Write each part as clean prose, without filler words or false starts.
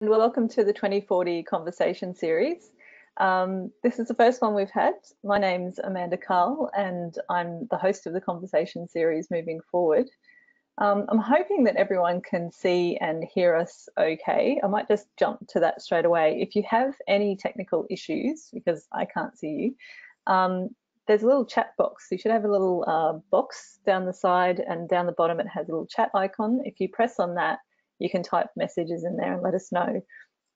Welcome to the 2040 conversation series. This is the first one we've had. My name's Amanda Cahill and I'm the host of the conversation series moving forward. I'm hoping that everyone can see and hear us okay. I might just jump to that straight away. If you have any technical issues, because I can't see you, there's a little chat box. You should have a little box down the side, and down the bottom it has a little chat icon. If you press on that, you can type messages in there and let us know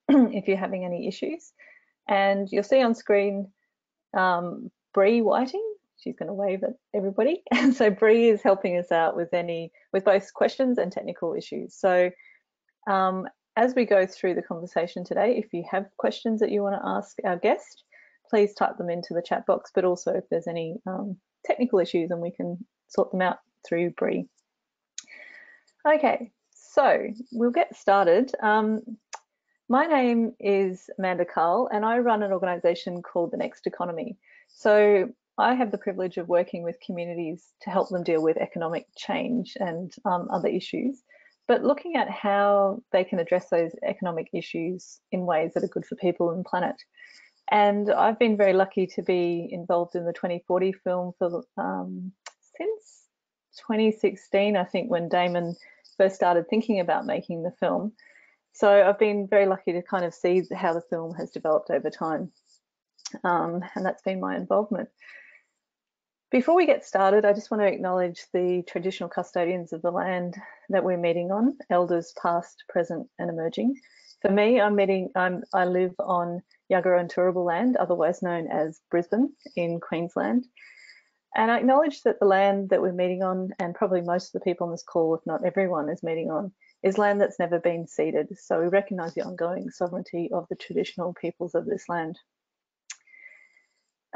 if you're having any issues. And you'll see on screen Bree Whiting. She's going to wave at everybody. And so Bree is helping us out with both questions and technical issues. So as we go through the conversation today, if you have questions that you want to ask our guest, please type them into the chat box, but also if there's any technical issues, and we can sort them out through Bree. Okay, so we'll get started. My name is Amanda Cahill and I run an organisation called The Next Economy. So I have the privilege of working with communities to help them deal with economic change and other issues, but looking at how they can address those economic issues in ways that are good for people and planet. And I've been very lucky to be involved in the 2040 film for since 2016, I think, when Damon first started thinking about making the film. So I've been very lucky to kind of see how the film has developed over time, and that's been my involvement. Before we get started, I just want to acknowledge the traditional custodians of the land that we're meeting on, elders past, present and emerging. For me, I live on Yagara and Turrbal land, otherwise known as Brisbane in Queensland. And I acknowledge that the land that we're meeting on, and probably most of the people on this call, if not everyone is meeting on, is land that's never been ceded. So we recognise the ongoing sovereignty of the traditional peoples of this land.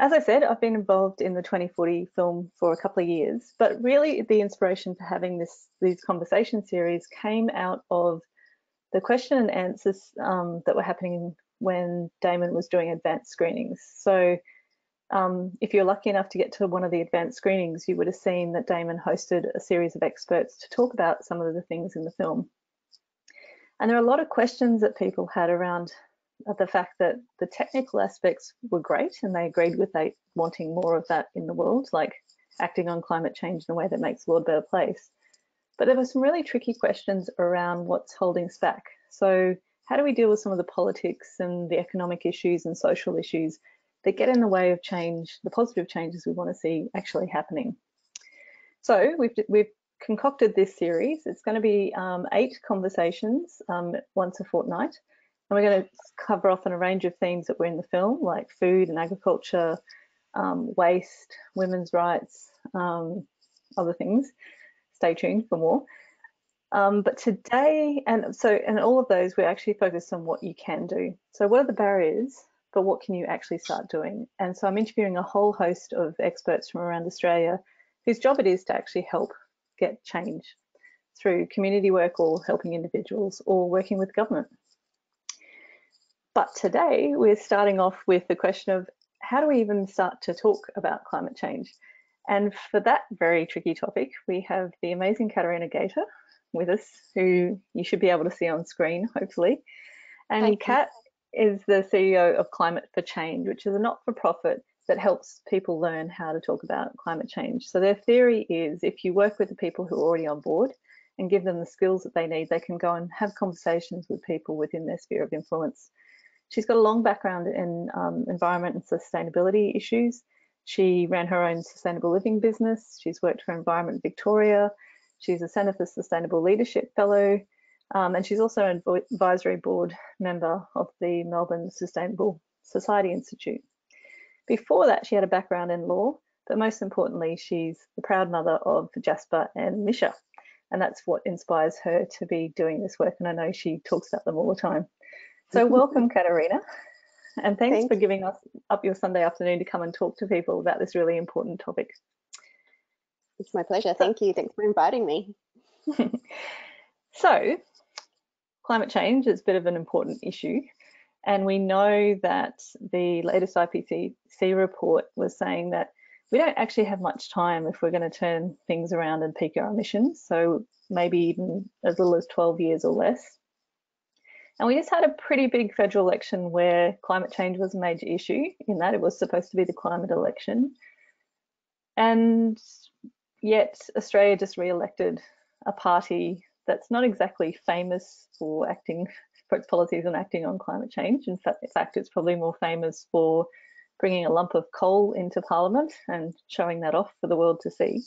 As I said, I've been involved in the 2040 film for a couple of years, but really the inspiration for having these conversation series came out of the question and answers that were happening when Damon was doing advanced screenings. So if you're lucky enough to get to one of the advanced screenings, you would have seen that Damon hosted a series of experts to talk about some of the things in the film. And there are a lot of questions that people had around the fact that the technical aspects were great and they agreed with wanting more of that in the world, like acting on climate change in a way that makes the world a better place. But there were some really tricky questions around what's holding us back. So how do we deal with some of the politics and the economic issues and social issues that get in the way of change, the positive changes we want to see actually happening? So we've concocted this series. It's going to be 8 conversations once a fortnight. And we're going to cover off on a range of themes that were in the film, like food and agriculture, waste, women's rights, other things. Stay tuned for more. But today, and all of those, we're actually focused on what you can do. So what are the barriers, but what can you actually start doing? And so I'm interviewing a whole host of experts from around Australia whose job it is to actually help get change through community work or helping individuals or working with government. But today we're starting off with the question of how do we even start to talk about climate change? And for that very tricky topic, we have the amazing Katerina Gaita with us, who you should be able to see on screen, hopefully. And Kat is the CEO of Climate for Change, which is a not-for-profit that helps people learn how to talk about climate change. So their theory is if you work with the people who are already on board and give them the skills that they need, they can go and have conversations with people within their sphere of influence. She's got a long background in environment and sustainability issues. She ran her own sustainable living business. She's worked for Environment Victoria. She's a Centre for Sustainable Leadership Fellow. And she's also an advisory board member of the Melbourne Sustainable Society Institute. Before that, she had a background in law, but most importantly, she's the proud mother of Jasper and Misha. And that's what inspires her to be doing this work. And I know she talks about them all the time. So welcome, Katerina, and thanks for giving us up your Sunday afternoon to come and talk to people about this really important topic. It's my pleasure. Thank you. Thanks for inviting me. So, climate change is a bit of an important issue, and we know that the latest IPCC report was saying that we don't actually have much time if we're going to turn things around and peak our emissions, so maybe even as little as 12 years or less. And we just had a pretty big federal election where climate change was a major issue, in that it was supposed to be the climate election. And yet Australia just re-elected a party that's not exactly famous for its policies and acting on climate change. In fact, it's probably more famous for bringing a lump of coal into Parliament and showing that off for the world to see.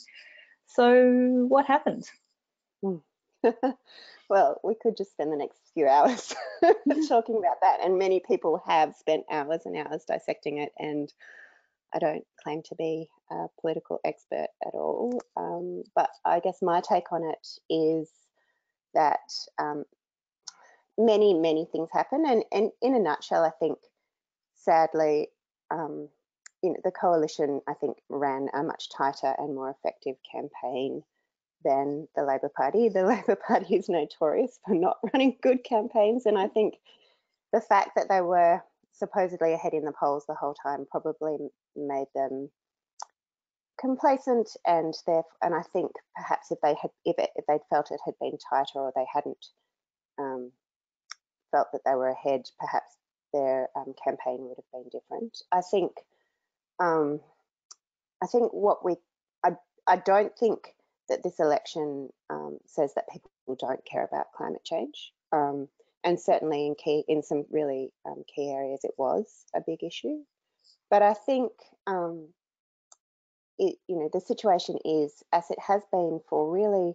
So what happened? Well, we could just spend the next few hours talking about that, and many people have spent hours and hours dissecting it, and I don't claim to be a political expert at all, but I guess my take on it is that many things happen, and in a nutshell, I think, sadly, the coalition, I think, ran a much tighter and more effective campaign than the Labor Party. The Labor Party is notorious for not running good campaigns, and I think the fact that they were supposedly ahead in the polls the whole time probably made them complacent, and I think perhaps if they'd felt it had been tighter, or they hadn't felt that they were ahead, perhaps their campaign would have been different. I think I don't think that this election says that people don't care about climate change, and certainly in some really key areas it was a big issue. But I think the situation is, as it has been for really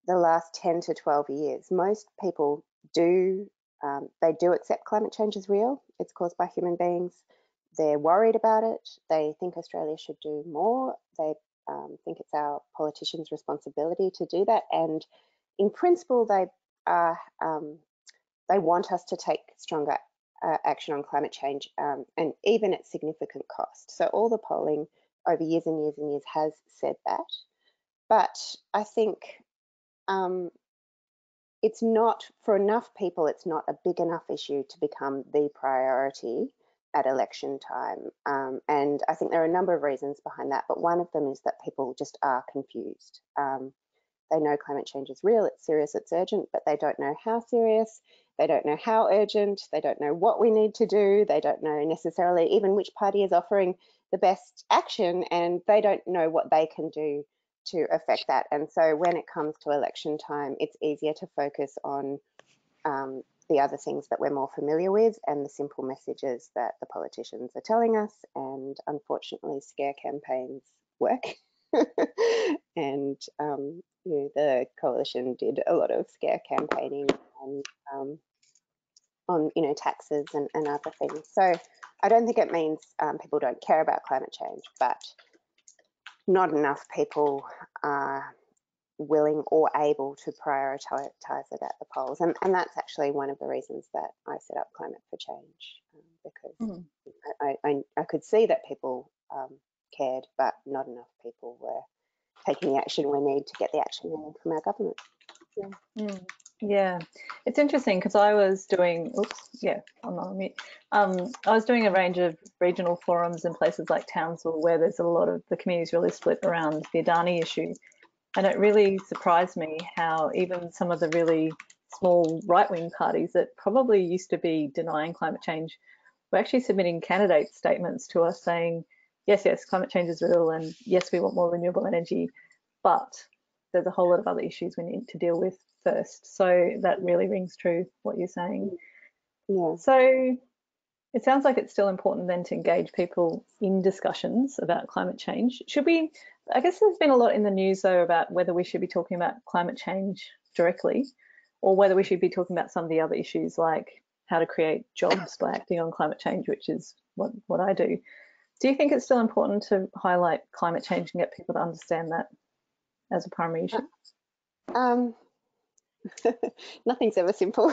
the last 10 to 12 years, most people do accept climate change is real. It's caused by human beings. They're worried about it. They think Australia should do more. They think it's our politicians' responsibility to do that. And in principle, they want us to take stronger action on climate change, and even at significant cost. So all the polling over years and years and years has said that. But I think it's not, for enough people, it's not a big enough issue to become the priority at election time. And I think there are a number of reasons behind that, but one of them is that people just are confused. They know climate change is real, it's serious, it's urgent, but they don't know how serious, they don't know how urgent, they don't know what we need to do, they don't know necessarily even which party is offering the best action, and they don't know what they can do to affect that. And so when it comes to election time, it's easier to focus on the other things that we're more familiar with and the simple messages that the politicians are telling us. And unfortunately, scare campaigns work. And the coalition did a lot of scare campaigning on taxes and other things. So I don't think it means people don't care about climate change, but not enough people are willing or able to prioritise it at the polls. And that's actually one of the reasons that I set up Climate for Change, because I could see that people cared, but not enough people were taking the action we need to get the action we need from our government. Yeah. Yeah, it's interesting because I was doing, I'm not on mute. I was doing a range of regional forums in places like Townsville, where there's a lot of the communities really split around the Adani issue. And it really surprised me how even some of the really small right-wing parties that probably used to be denying climate change were actually submitting candidate statements to us saying, yes, climate change is real, and yes, we want more renewable energy, but there's a whole lot of other issues we need to deal with first. So that really rings true, what you're saying. Yeah. So it sounds like it's still important then to engage people in discussions about climate change. Should we, I guess there's been a lot in the news though about whether we should be talking about climate change directly, or whether we should be talking about some of the other issues like how to create jobs by acting on climate change, which is what I do. Do you think it's still important to highlight climate change and get people to understand that as a primary issue? Nothing's ever simple.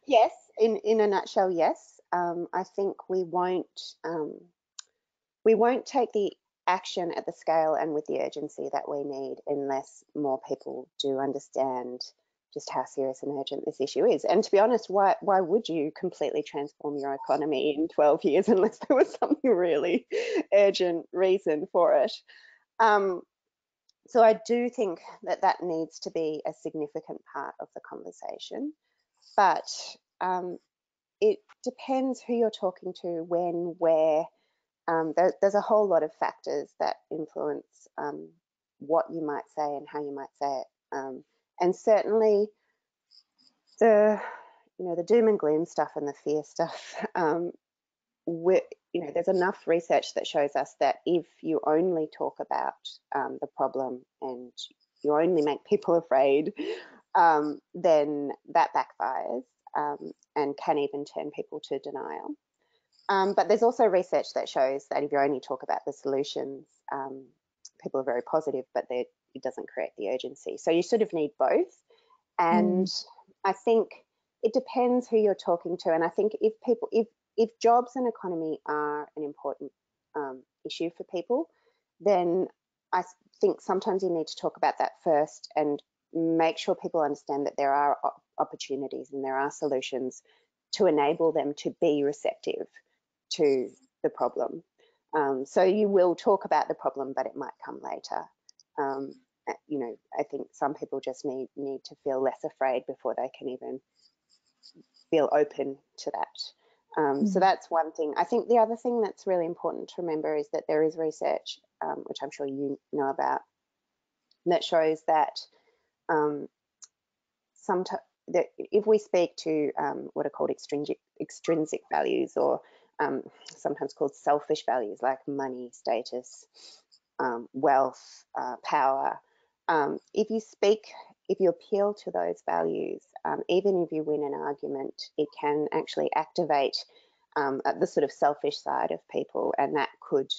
Yes, in a nutshell, yes. I think we won't take the action at the scale and with the urgency that we need unless more people do understand just how serious and urgent this issue is. And to be honest, why would you completely transform your economy in 12 years unless there was something really urgent reason for it? So I do think that needs to be a significant part of the conversation. but it depends who you're talking to, when, where. There's a whole lot of factors that influence what you might say and how you might say it. And certainly the doom and gloom stuff and the fear stuff, there's enough research that shows us that if you only talk about the problem and you only make people afraid, then that backfires and can even turn people to denial. But there's also research that shows that if you only talk about the solutions, people are very positive, but it doesn't create the urgency. So you sort of need both. And I think it depends who you're talking to. And I think if jobs and economy are an important issue for people, then I think sometimes you need to talk about that first and make sure people understand that there are opportunities and there are solutions to enable them to be receptive to the problem. So you will talk about the problem, but it might come later. I think some people just need to feel less afraid before they can even feel open to that. So that's one thing. I think the other thing that's really important to remember is that there is research, which I'm sure you know about, that shows that sometimes that if we speak to what are called extrinsic values, or sometimes called selfish values like money, status, wealth, power, if you appeal to those values, even if you win an argument, it can actually activate the sort of selfish side of people, and that could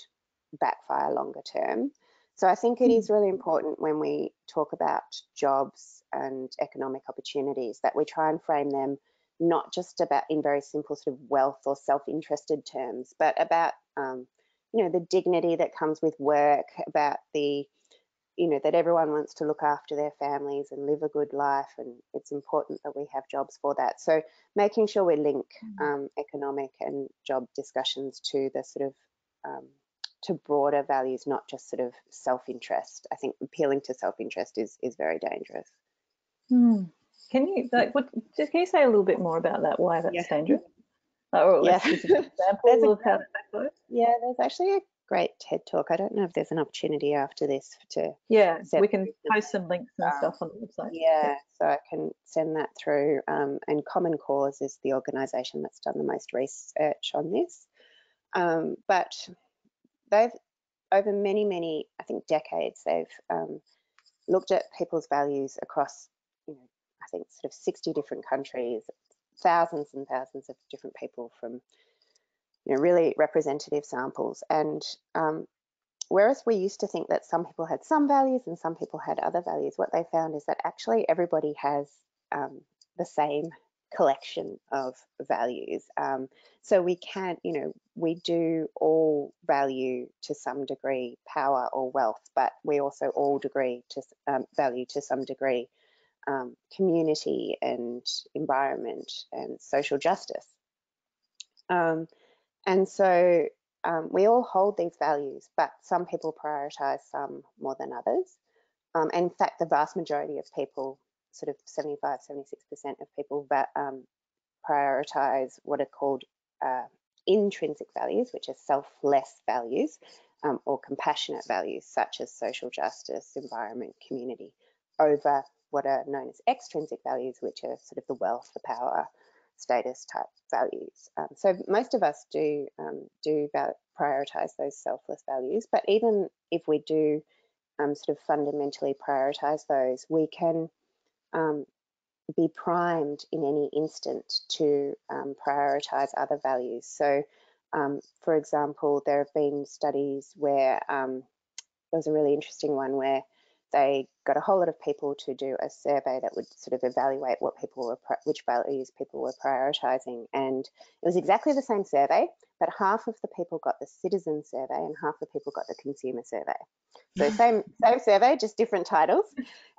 backfire longer term. So I think it is really important when we talk about jobs and economic opportunities that we try and frame them not just about in very simple sort of wealth or self-interested terms, but about the dignity that comes with work, about the that everyone wants to look after their families and live a good life, and it's important that we have jobs for that. So making sure we link economic and job discussions to the sort of to broader values, not just sort of self-interest. I think appealing to self-interest is very dangerous. Can you say a little bit more about that? Why that's dangerous? Or a specific example of how that backfires? Yeah, there's actually a great TED talk. I don't know if there's an opportunity after this to. Yeah, we can post some links and stuff on the website. Yeah, so I can send that through. And Common Cause is the organisation that's done the most research on this. But they've, over many, I think decades, they've looked at people's values across, I think sort of 60 different countries, thousands and thousands of different people from, really representative samples. And whereas we used to think that some people had some values and some people had other values, what they found is that actually everybody has the same collection of values. So we can't, we do all value to some degree power or wealth, but we also all value to some degree community and environment and social justice. And so we all hold these values, but some people prioritize some more than others. In fact, the vast majority of people, sort of 75, 76% of people that prioritize what are called intrinsic values, which are selfless values, or compassionate values such as social justice, environment, community, over what are known as extrinsic values, which are sort of the wealth, the power, status type values. So most of us do prioritize those selfless values, but even if we do sort of fundamentally prioritize those, we can be primed in any instant to prioritize other values. So for example, there have been studies where there was a really interesting one where they got a whole lot of people to do a survey that would sort of evaluate what people were, which values people were prioritizing. And it was exactly the same survey, but half of the people got the citizen survey and half the people got the consumer survey. So same survey, just different titles.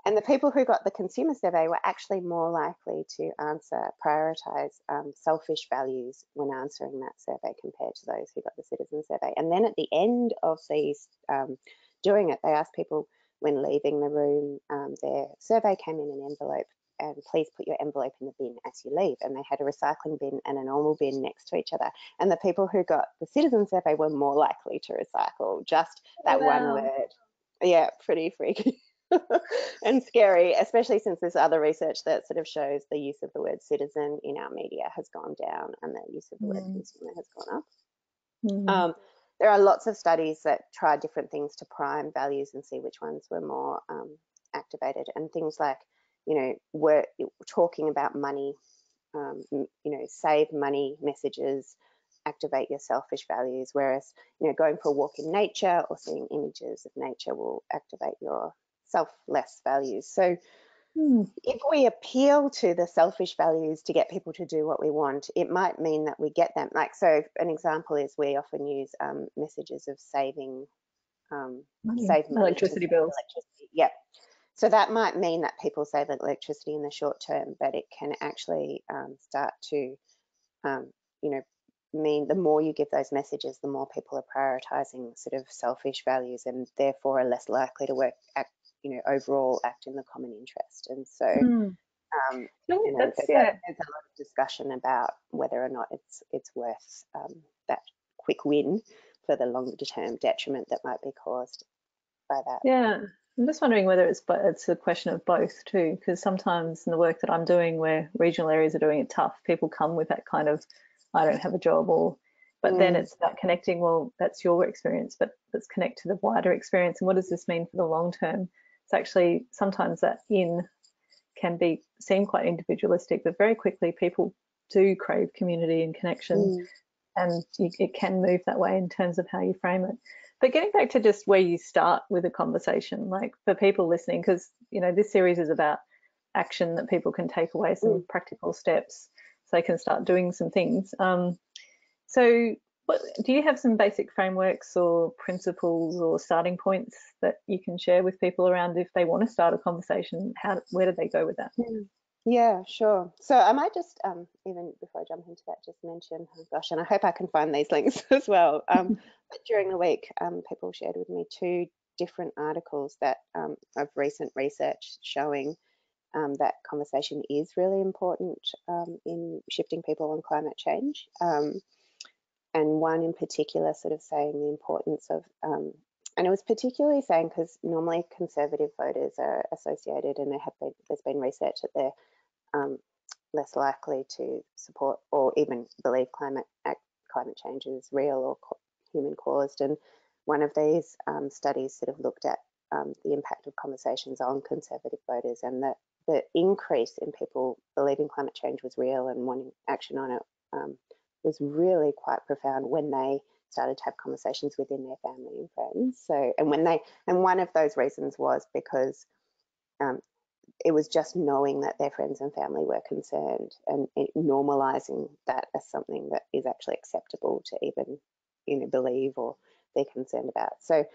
And the people who got the consumer survey were actually more likely to prioritize selfish values when answering that survey compared to those who got the citizen survey. And then at the end of these doing it, they asked people when leaving the room, their survey came in an envelope and please put your envelope in the bin as you leave. And they had a recycling bin and a normal bin next to each other. And the people who got the citizen survey were more likely to recycle. Just that one Wow. word. Yeah, pretty freaky and scary, especially since there's other research that sort of shows the use of the word citizen in our media has gone down and the use of the word consumer has gone up. There are lots of studies that try different things to prime values and see which ones were more activated, and things like, we're talking about money, save money messages activate your selfish values, whereas, going for a walk in nature or seeing images of nature will activate your selfless values. So if we appeal to the selfish values to get people to do what we want, it might mean that we get them. Like, so an example is we often use messages of save money, Electricity bills. electricity. Yep. So that might mean that people save electricity in the short term, but it can actually start to, mean the more you give those messages, the more people are prioritizing sort of selfish values and therefore are less likely to overall act in the common interest. And so, that's, there's a lot of discussion about whether or not it's worth that quick win for the longer term detriment that might be caused by that. Yeah, I'm just wondering whether it's a question of both too, because sometimes in the work that I'm doing where regional areas are doing it tough, people come with that kind of, I don't have a job, but then it's about connecting, well, that's your experience, but let's connect to the wider experience. And what does this mean for the long term? It's actually sometimes that can seem quite individualistic, but very quickly people do crave community and connection, and it can move that way in terms of how you frame it. But getting back to just where you start with a conversation, like for people listening, because this series is about action that people can take away, some practical steps so they can start doing some things. So do you have some basic frameworks or principles or starting points that you can share with people around if they want to start a conversation? Where do they go with that? Yeah, sure. So I might just, even before I jump into that, just mention, oh gosh, and I hope I can find these links as well. But during the week, people shared with me 2 different articles that of recent research showing that conversation is really important in shifting people on climate change. And one in particular sort of saying the importance of, and it was particularly saying because normally conservative voters are associated, and there's been research that they're less likely to support or even believe climate change is real or human caused. And one of these studies sort of looked at the impact of conversations on conservative voters, and the increase in people believing climate change was real and wanting action on it was really quite profound when they started to have conversations within their family and friends. So, and one of those reasons was because it was just knowing that their friends and family were concerned and normalizing that as something that is actually acceptable to even believe or be concerned about. So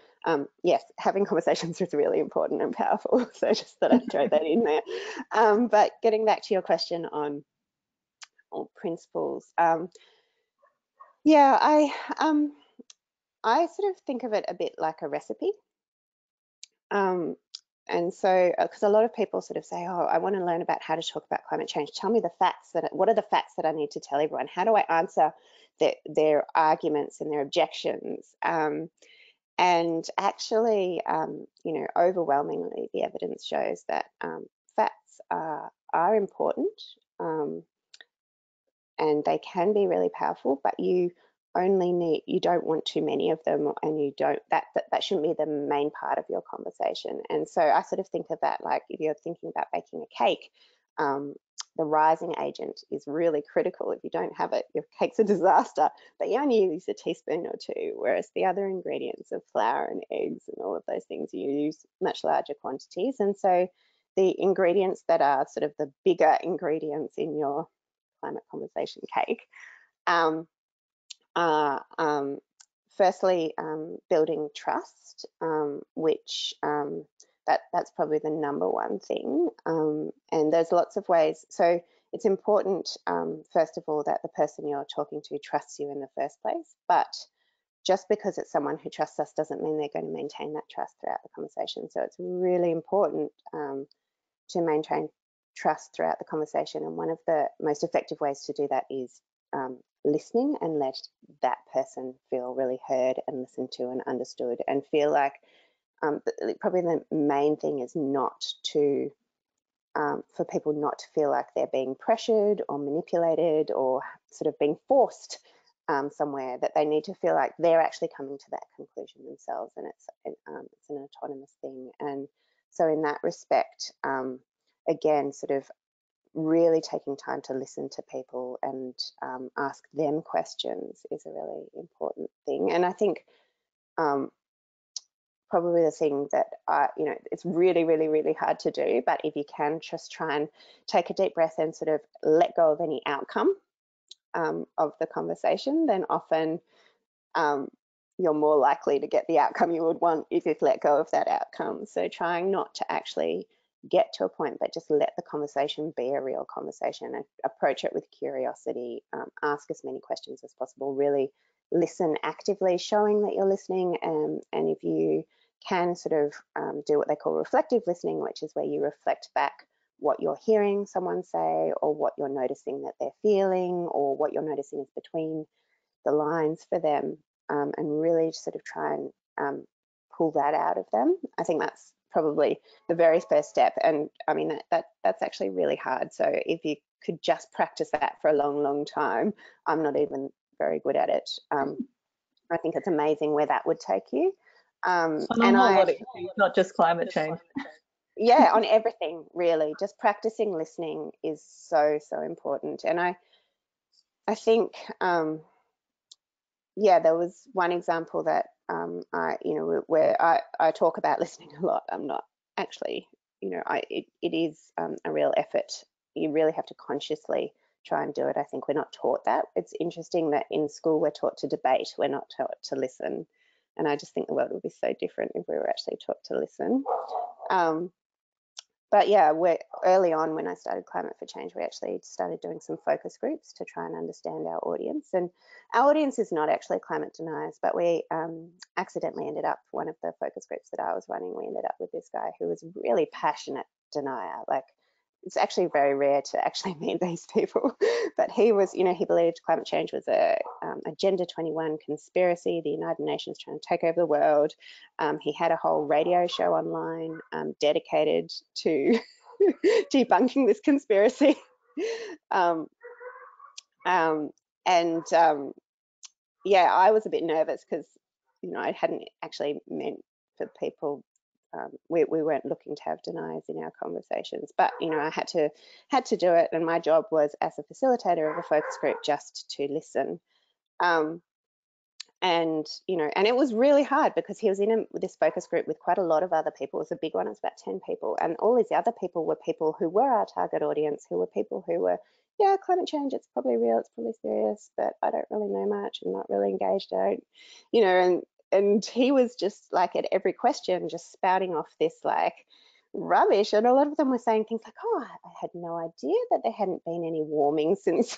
yes, having conversations is really important and powerful. So just thought I'd throw that in there. But getting back to your question on principles, yeah, I sort of think of it a bit like a recipe. And so, because a lot of people sort of say, oh, I want to learn about how to talk about climate change. Tell me the facts. What are the facts that I need to tell everyone? How do I answer their arguments and their objections? And actually, overwhelmingly, the evidence shows that facts are important, and they can be really powerful, but you don't want too many of them, and that shouldn't be the main part of your conversation. And so I sort of think of that like if you're thinking about baking a cake, the rising agent is really critical. If you don't have it, your cake's a disaster, but you only use a teaspoon or 2, whereas the other ingredients of flour and eggs and all of those things, you use much larger quantities. And so the ingredients that are sort of the bigger ingredients in your climate conversation cake are firstly building trust, which that's probably the number one thing, and there's lots of ways. So it's important, first of all, that the person you're talking to trusts you in the first place, but just because it's someone who trusts us doesn't mean they're going to maintain that trust throughout the conversation. So it's really important to maintain trust throughout the conversation. And one of the most effective ways to do that is listening and let that person feel really heard and listened to and understood, and feel like probably the main thing is not to for people not to feel like they're being pressured or manipulated or sort of being forced somewhere, that they need to feel like they're actually coming to that conclusion themselves, and it's an autonomous thing. And so in that respect, again, sort of really taking time to listen to people and ask them questions is a really important thing. And I think probably the thing that it's really, really, really hard to do, but if you can just try and take a deep breath and sort of let go of any outcome of the conversation, then often you're more likely to get the outcome you would want if you've let go of that outcome. So trying not to actually get to a point, but just let the conversation be a real conversation, and approach it with curiosity, ask as many questions as possible, really listen actively, showing that you're listening, and if you can sort of do what they call reflective listening, which is where you reflect back what you're hearing someone say, or what you're noticing that they're feeling, or what you're noticing is between the lines for them, and really sort of try and pull that out of them. I think that's probably the very first step. And I mean, that's actually really hard. So if you could just practice that for a long, long time, I'm not even very good at it. I think it's amazing where that would take you. On a whole lot of issues, not just climate change. Yeah, on everything, really. Just practicing listening is so, so important. And I think, yeah, there was one example that where I talk about listening a lot. I'm not actually, it is a real effort. You really have to consciously try and do it. I think we're not taught that. It's interesting that in school we're taught to debate, we're not taught to listen. And I just think the world would be so different if we were actually taught to listen. But yeah, early on when I started Climate for Change, we actually started doing some focus groups to try and understand our audience. And our audience is not actually climate deniers, but we accidentally ended up, one of the focus groups that I was running, we ended up with this guy who was a really passionate denier. Like, it's actually very rare to actually meet these people, but he was, he believed climate change was a Agenda 21 conspiracy, the United Nations trying to take over the world. He had a whole radio show online dedicated to debunking this conspiracy. Yeah, I was a bit nervous because, I hadn't actually meant for people. We weren't looking to have deniers in our conversations, but I had to do it, and my job was, as a facilitator of a focus group, just to listen. And it was really hard because he was in this focus group with quite a lot of other people. It was a big one. It was about 10 people, and all these other people were people who were our target audience, who were people who were, yeah, climate change, it's probably real, it's probably serious, but I don't really know much. I'm not really engaged. And he was just like, at every question, just spouting off this like rubbish. And a lot of them were saying things like, oh, I had no idea that there hadn't been any warming since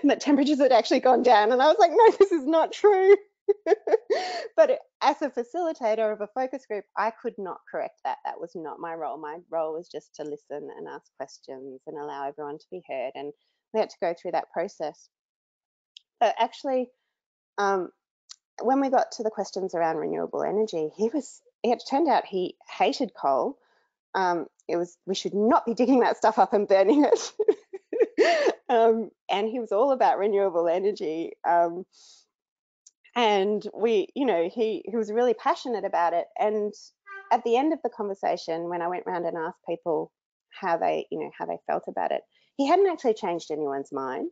and that temperatures had actually gone down. And I was like, no, this is not true. But as a facilitator of a focus group, I could not correct that. That was not my role. My role was just to listen and ask questions and allow everyone to be heard. And we had to go through that process. But actually, when we got to the questions around renewable energy, it turned out he hated coal. We should not be digging that stuff up and burning it. And he was all about renewable energy. And he was really passionate about it. And at the end of the conversation, when I went around and asked people how they felt about it, he hadn't actually changed anyone's mind.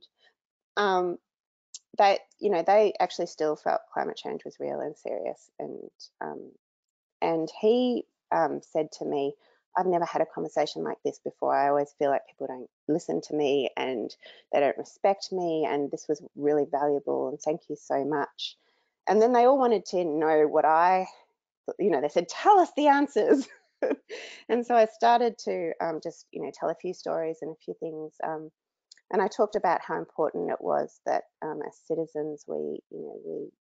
They actually still felt climate change was real and serious. And he said to me, I've never had a conversation like this before. I always feel like people don't listen to me and they don't respect me, and this was really valuable, and thank you so much. And then they all wanted to know what they said, tell us the answers. And so I started to just, tell a few stories and a few things. And I talked about how important it was that as citizens, we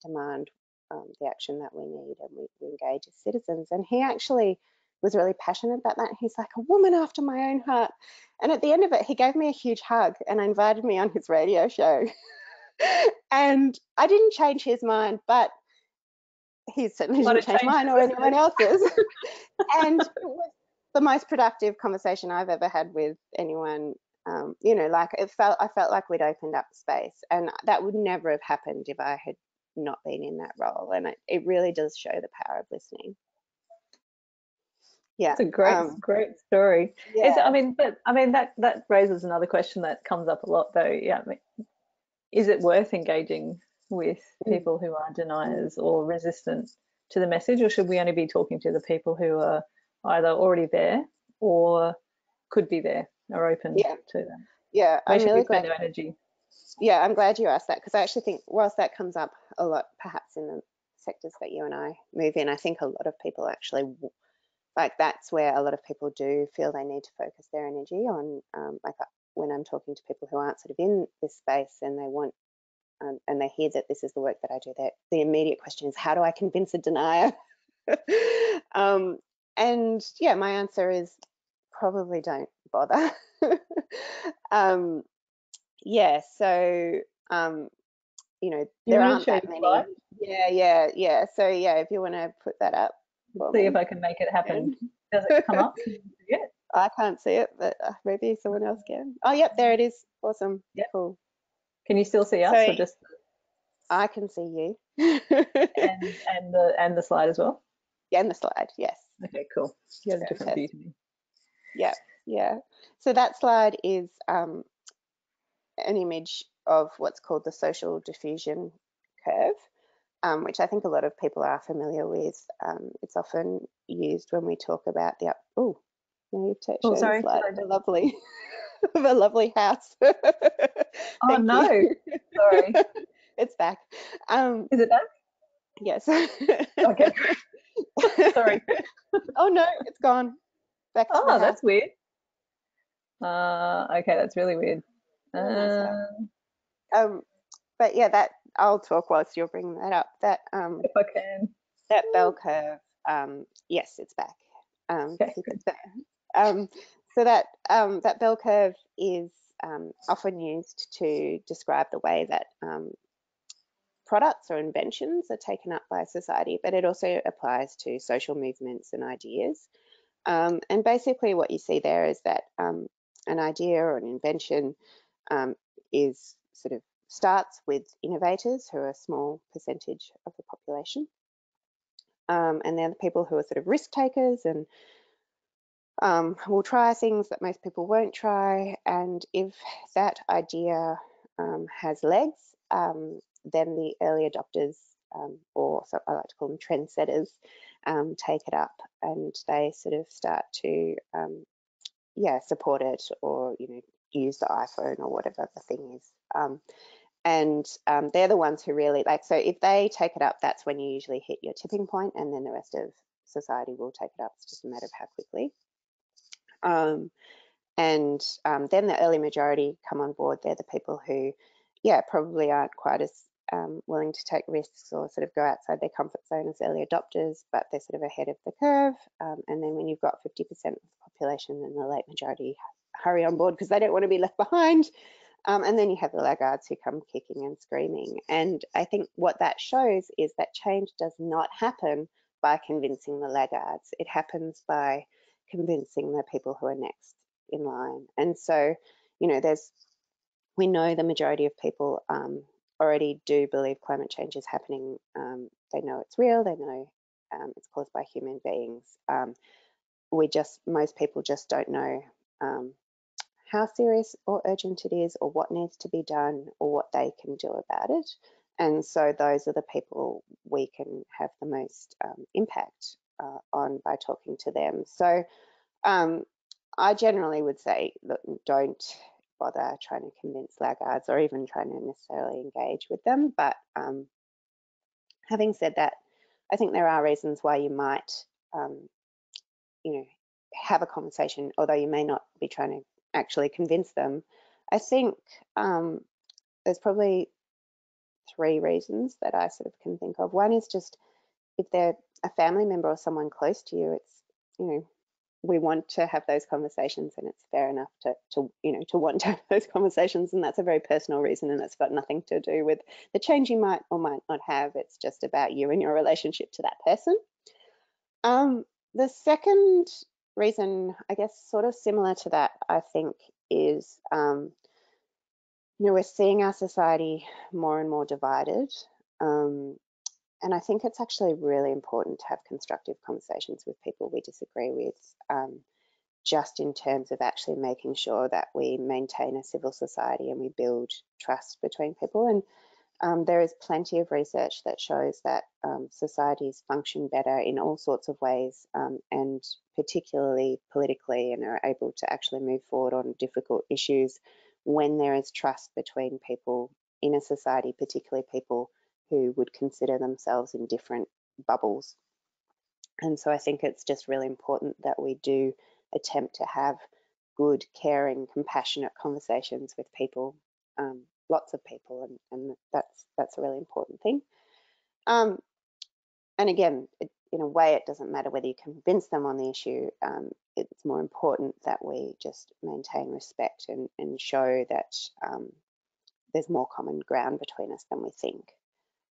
demand the action that we need, and we engage as citizens. And he actually was really passionate about that. He's like, a woman after my own heart. And at the end of it, he gave me a huge hug and invited me on his radio show. And I didn't change his mind, but he certainly didn't change mine or anyone else's. And it was the most productive conversation I've ever had with anyone. You know, like I felt like we'd opened up space, and that would never have happened if I had not been in that role. And it really does show the power of listening. Yeah, it's a great story. Yeah. That raises another question that comes up a lot, though. Yeah, is it worth engaging with people who are deniers or resistant to the message, or should we only be talking to the people who are either already there or could be there, or open to them? Yeah, I'm really glad. Spend our energy. Yeah, I'm glad you asked that, because I actually think whilst that comes up a lot, perhaps in the sectors that you and I move in, I think a lot of people actually, like, that's where a lot of people do feel they need to focus their energy on. Like when I'm talking to people who aren't sort of in this space and they want, and they hear that this is the work that I do, that the immediate question is, how do I convince a denier? And yeah, my answer is probably don't bother. Yeah, so you know, there aren't that many. Yeah. So yeah, if you want to put that up for see me. if I can make it happen. Does it come up? Can you see it? I can't see it, but maybe someone else can. Oh, yep, there it is. Awesome. Yep. Cool. Can you still see us, or just? I can see you. and the slide as well. Yeah, and the slide. Yes. Okay, cool. You have a different view to me. Yeah. So that slide is an image of what's called the social diffusion curve, which I think a lot of people are familiar with. It's often used when we talk about the Sorry. slide of a lovely house. Oh no, sorry. It's back. Is it back? Yes. Okay. Sorry. Oh no, it's gone. Back to the house. That's weird. Okay, that's really weird. But yeah, that I'll talk whilst you're bringing that up. That if I can. That bell curve. Yes, it's back. Okay. So that bell curve is often used to describe the way that products or inventions are taken up by society, but it also applies to social movements and ideas. And basically what you see there is that an idea or an invention is sort of starts with innovators, who are a small percentage of the population. And they're the people who are sort of risk takers and will try things that most people won't try. And if that idea has legs, then the early adopters, or so I like to call them trendsetters, take it up, and they sort of start to support it, or use the iPhone or whatever the thing is. And they're the ones who really, like, so if they take it up, that's when you usually hit your tipping point, and then the rest of society will take it up. It's just a matter of how quickly. Then the early majority come on board. They're the people who, probably aren't quite as willing to take risks or sort of go outside their comfort zone as early adopters, but they're sort of ahead of the curve. And then when you've got 50% of the population, then the late majority hurry on board because they don't want to be left behind. And then you have the laggards who come kicking and screaming. And I think what that shows is that change does not happen by convincing the laggards. It happens by convincing the people who are next in line. And so, we know the majority of people already do believe climate change is happening. They know it's real. They know it's caused by human beings. Most people just don't know how serious or urgent it is, or what needs to be done, or what they can do about it. And so those are the people we can have the most impact on by talking to them. So I generally would say, look, don't bother trying to convince laggards or even trying to necessarily engage with them. But having said that, I think there are reasons why you might, have a conversation, although you may not be trying to actually convince them. I think there's probably 3 reasons that I sort of can think of. One is just if they're a family member or someone close to you, it's you know, we want to have those conversations, and it's fair enough to want to have those conversations, and that's a very personal reason, and it's got nothing to do with the change you might or might not have. It's just about you and your relationship to that person. The second reason, I guess, sort of similar to that, I think, is we're seeing our society more and more divided. And I think it's actually really important to have constructive conversations with people we disagree with, just in terms of actually making sure that we maintain a civil society and we build trust between people. And there is plenty of research that shows that societies function better in all sorts of ways, and particularly politically, and are able to actually move forward on difficult issues when there is trust between people in a society, particularly people who would consider themselves in different bubbles. And so I think it's just really important that we do attempt to have good, caring, compassionate conversations with people, lots of people, and that's a really important thing. And again, in a way, it doesn't matter whether you convince them on the issue. It's more important that we just maintain respect and show that there's more common ground between us than we think.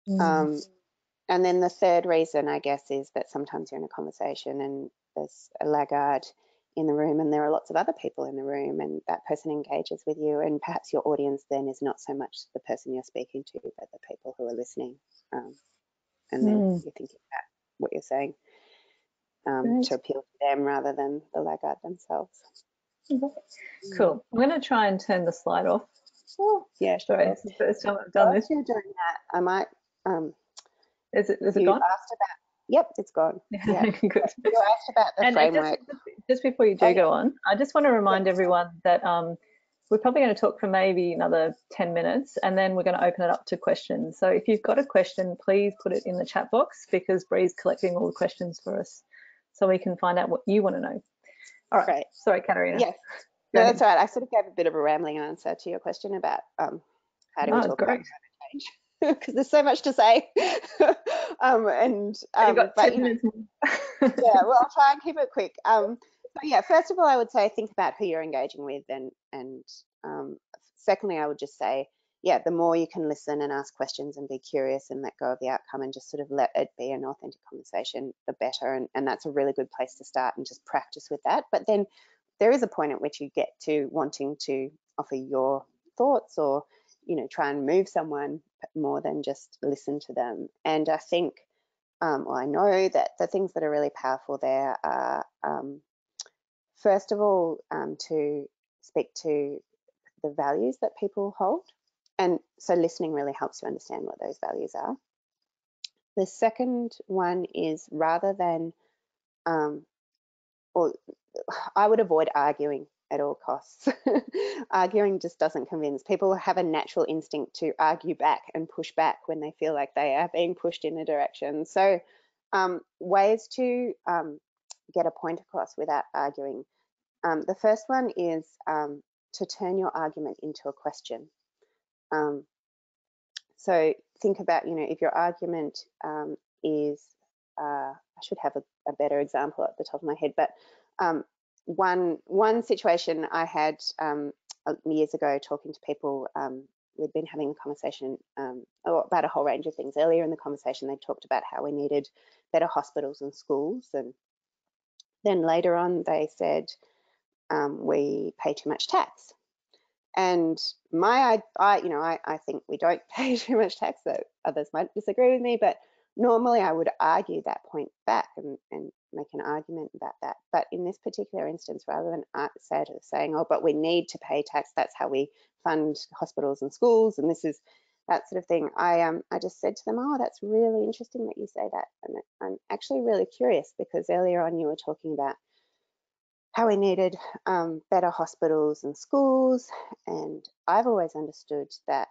And then the third reason, I guess, is that sometimes you're in a conversation and there's a laggard in the room and there are lots of other people in the room, and that person engages with you, and perhaps your audience then is not so much the person you're speaking to, but the people who are listening. And then you're thinking about what you're saying to appeal to them rather than the laggard themselves. Cool. I'm going to try and turn the slide off. Oh, yeah, sure. Sorry, it's the first time I've done this. You're doing that, I might. Is it gone? Asked about, yep, it's gone. Yeah. Good. You asked about the framework. Just before you do go on, I just want to remind everyone that we're probably going to talk for maybe another 10 minutes, and then we're going to open it up to questions. So if you've got a question, please put it in the chat box, because Bree's collecting all the questions for us so we can find out what you want to know. All right. Great. Sorry, Katerina. Yes. No, that's all right. I sort of gave a bit of a rambling answer to your question about how do we talk about climate change, because there's so much to say. You've got 10 minutes. Yeah, well, I'll try and keep it quick. So yeah, first of all, I would say think about who you're engaging with, and secondly, I would just say, yeah, the more you can listen and ask questions and be curious and let go of the outcome and just sort of let it be an authentic conversation, the better. And that's a really good place to start, and just practice with that. But then there is a point at which you get to wanting to offer your thoughts, or try and move someone more than just listen to them. And I think, well, I know that the things that are really powerful there are, first of all, to speak to the values that people hold. And so listening really helps you understand what those values are. The second one is, rather than, or I would avoid arguing at all costs. Arguing just doesn't convince. People have a natural instinct to argue back and push back when they feel like they are being pushed in a direction. So ways to get a point across without arguing. The first one is to turn your argument into a question. So think about, if your argument is, I should have a better example at the top of my head, but one situation I had years ago, talking to people, we'd been having a conversation about a whole range of things. Earlier in the conversation, they talked about how we needed better hospitals and schools, and then later on they said we pay too much tax. And I think we don't pay too much tax. That others might disagree with me, but normally I would argue that point back and make an argument about that. But in this particular instance, rather than saying, oh, but we need to pay tax, that's how we fund hospitals and schools, and this is that sort of thing, I just said to them, oh, that's really interesting that you say that. And I'm actually really curious, because earlier on you were talking about how we needed better hospitals and schools, and I've always understood that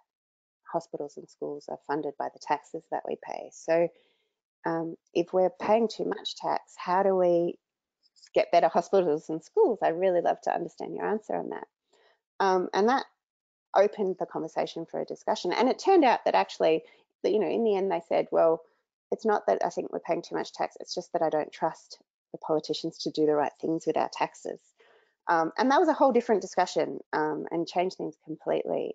hospitals and schools are funded by the taxes that we pay. So if we're paying too much tax, how do we get better hospitals and schools? I'd really love to understand your answer on that. And that opened the conversation for a discussion. And it turned out that actually, in the end they said, well, it's not that I think we're paying too much tax, it's just that I don't trust the politicians to do the right things with our taxes. And that was a whole different discussion and changed things completely.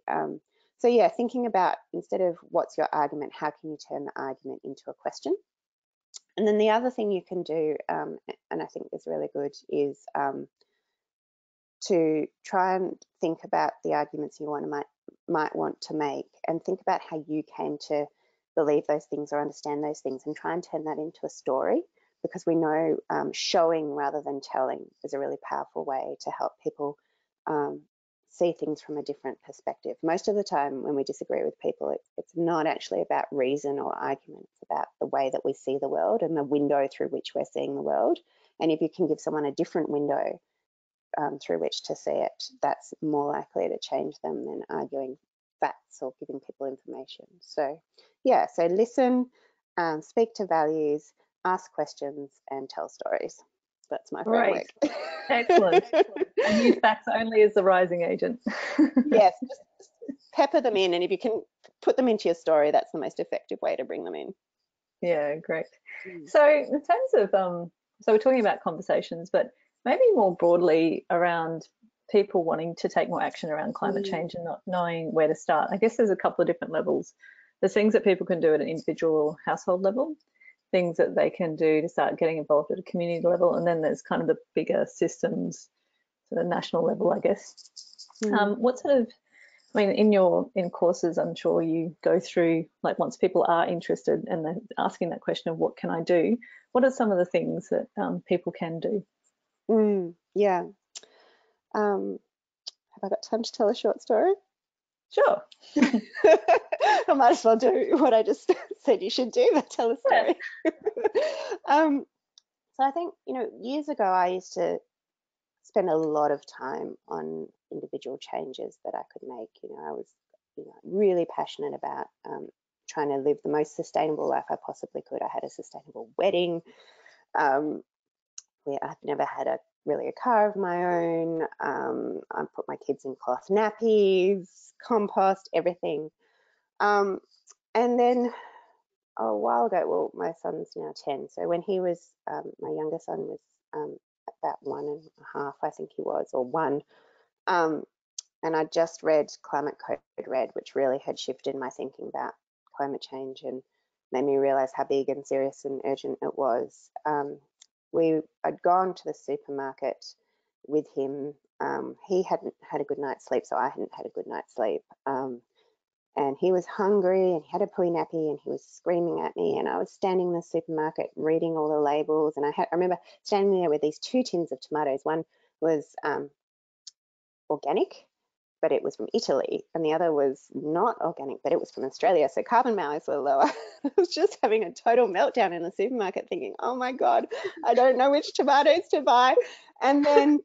So yeah, thinking about, instead of what's your argument, how can you turn the argument into a question? And then the other thing you can do, and I think is really good, is to try and think about the arguments you might want to make, and think about how you came to believe those things or understand those things, and try and turn that into a story, because we know showing rather than telling is a really powerful way to help people see things from a different perspective. Most of the time when we disagree with people, it's not actually about reason or argument, it's about the way that we see the world and the window through which we're seeing the world. And if you can give someone a different window through which to see it, that's more likely to change them than arguing facts or giving people information. So yeah, so listen, speak to values, ask questions, and tell stories. That's my framework. Excellent. And use facts only as the rising agent. Yes, just pepper them in, and if you can put them into your story, that's the most effective way to bring them in. Yeah, great. So in terms of, so we're talking about conversations, but maybe more broadly around people wanting to take more action around climate change and not knowing where to start. I guess there's a couple of different levels. There's things that people can do at an individual or household level, things that they can do to start getting involved at a community level, and then there's kind of the bigger systems, sort of national level, I guess. What sort of, I mean, in courses, I'm sure you go through, like, once people are interested and they're asking that question of what can I do, what are some of the things that people can do? Yeah. Have I got time to tell a short story? Sure. I might as well do what I just said you should do, but tell a story. Yeah. So I think, years ago I used to spend a lot of time on individual changes that I could make. I was really passionate about trying to live the most sustainable life I possibly could. I had a sustainable wedding. I've never had really a car of my own. I put my kids in cloth nappies, compost, everything. And then a while ago, well, my son's now 10. So when he was, my younger son was about 1.5, I think he was, or 1. And I just read Climate Code Red, which really had shifted my thinking about climate change and made me realize how big and serious and urgent it was. I'd gone to the supermarket with him. He hadn't had a good night's sleep, so I hadn't had a good night's sleep. And he was hungry and he had a poo nappy and he was screaming at me, and I was standing in the supermarket reading all the labels, and I remember standing there with these 2 tins of tomatoes. One was organic, but it was from Italy, and the other was not organic, but it was from Australia, so carbon miles were lower. I was just having a total meltdown in the supermarket thinking, oh my God, I don't know which tomatoes to buy. And then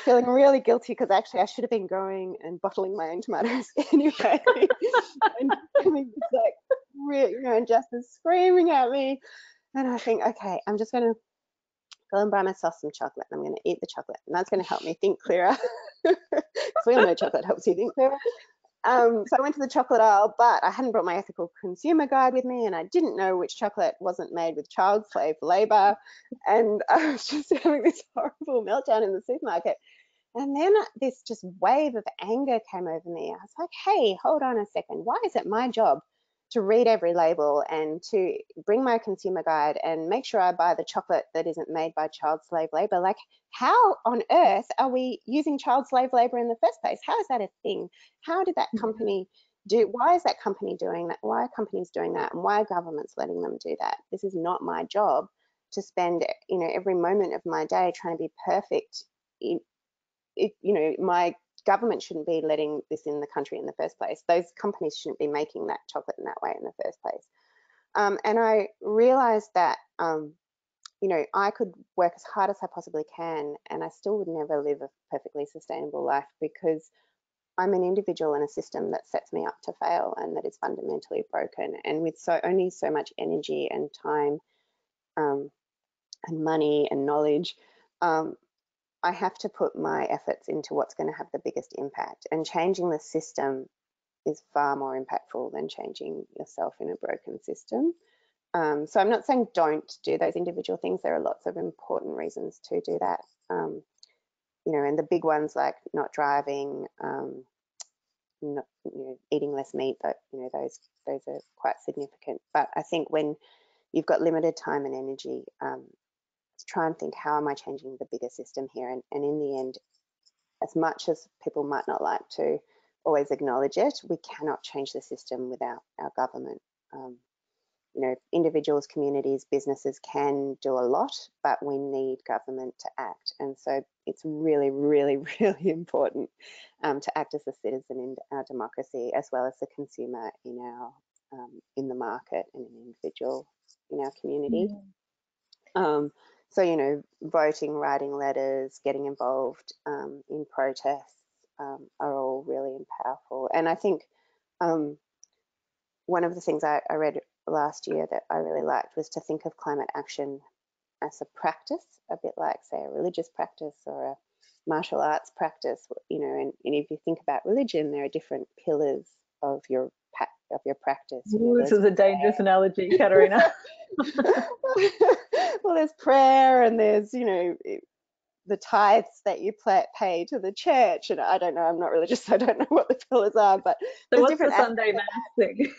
feeling really guilty because actually I should have been going and bottling my own tomatoes anyway. And feeling just like, and Justin's screaming at me. And I think, okay, I'm just going to go and buy myself some chocolate, and I'm going to eat the chocolate, and that's going to help me think clearer. Because we all know chocolate helps you think clearer. So I went to the chocolate aisle, but I hadn't brought my ethical consumer guide with me, and I didn't know which chocolate wasn't made with child slave labor. And I was just having this horrible meltdown in the supermarket. And then this just wave of anger came over me. I was like, hey, hold on a second. Why is it my job to read every label and to bring my consumer guide and make sure I buy the chocolate that isn't made by child slave labor? Like, how on earth are we using child slave labor in the first place? How is that a thing? How did that company why is that company doing that? Why are companies doing that? And why are governments letting them do that? This is not my job to spend, every moment of my day trying to be perfect. My government shouldn't be letting this in the country in the first place. Those companies shouldn't be making that chocolate in that way in the first place. And I realized that, I could work as hard as I possibly can, and I still would never live a perfectly sustainable life, because I'm an individual in a system that sets me up to fail and that is fundamentally broken. And with only so much energy and time and money and knowledge, I have to put my efforts into what's going to have the biggest impact. And changing the system is far more impactful than changing yourself in a broken system. So I'm not saying don't do those individual things. There are lots of important reasons to do that. You know, and the big ones like not driving, not, you know, eating less meat, but you know, those are quite significant. But I think when you've got limited time and energy, try and think, how am I changing the bigger system here? And in the end, as much as people might not like to always acknowledge it, we cannot change the system without our government. You know, individuals, communities, businesses can do a lot, but we need government to act. And so it's really, really, really important to act as a citizen in our democracy, as well as the consumer in our in the market and an individual in our community. So, you know, voting, writing letters, getting involved in protests are all really powerful. And I think one of the things I read last year that I really liked was to think of climate action as a practice, a bit like, say, a religious practice or a martial arts practice. You know, and if you think about religion, there are different pillars of your practice. You know, this is a dangerous analogy, Katerina. Well, there's prayer, and there's, you know, the tithes that you pay to the church. And I don't know, I'm not religious, so I don't know what the pillars are, but so what's the Sunday Mass thing?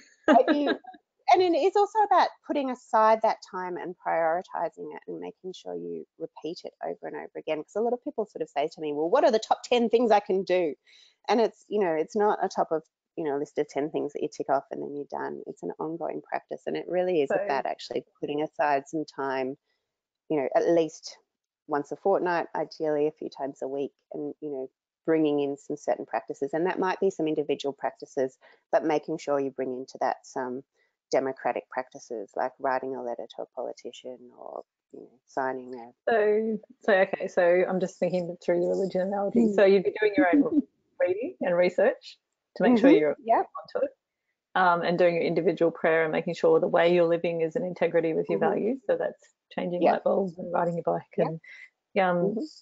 And it's also about putting aside that time and prioritizing it and making sure you repeat it over and over again. Because a lot of people sort of say to me, well, what are the top 10 things I can do? And it's, you know, it's not a top of, you know, a list of 10 things that you tick off and then you're done. It's an ongoing practice. And it really is about actually putting aside some time, you know, at least once a fortnight, ideally a few times a week, and, you know, bringing in some certain practices. And that might be some individual practices, but making sure you bring into that some democratic practices, like writing a letter to a politician or, you know, signing a... So I'm just thinking through the religion analogy. So you'd be doing your own reading and research to make sure you're onto it, and doing your individual prayer and making sure the way you're living is in integrity with your values. So that's changing light bulbs and riding your bike and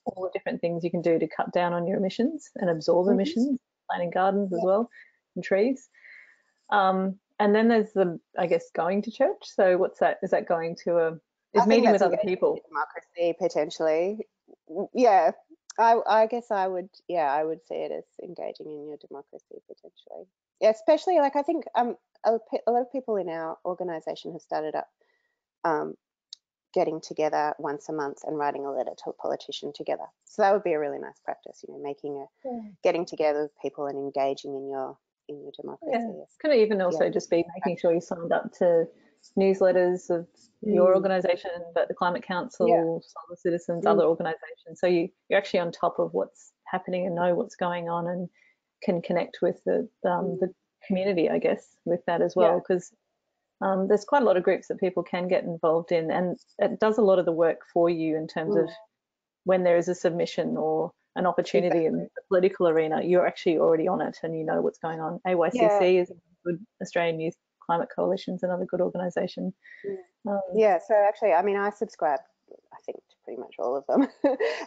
all the different things you can do to cut down on your emissions and absorb emissions, planting gardens as well, and trees. And then there's the, I guess, going to church. So what's that? Is that going to meeting with other people? Democracy, potentially. Yeah, I guess I would see it as engaging in your democracy, potentially. Yeah, especially, like, I think a lot of people in our organisation have started up getting together once a month and writing a letter to a politician together. So that would be a really nice practice, you know, getting together with people and engaging in your democracy. Yeah. Could it even also just be making sure you signed up to newsletters of your organisation, but the Climate Council, Solar Citizens, other organisations. So you're actually on top of what's happening and know what's going on and can connect with the community, I guess, with that as well. Because there's quite a lot of groups that people can get involved in, and it does a lot of the work for you in terms of when there is a submission or an opportunity in the political arena, you're actually already on it and you know what's going on. AYCC is a good Australian Youth Climate Coalition, is another good organisation. So actually, I mean, I subscribe, I think, to pretty much all of them.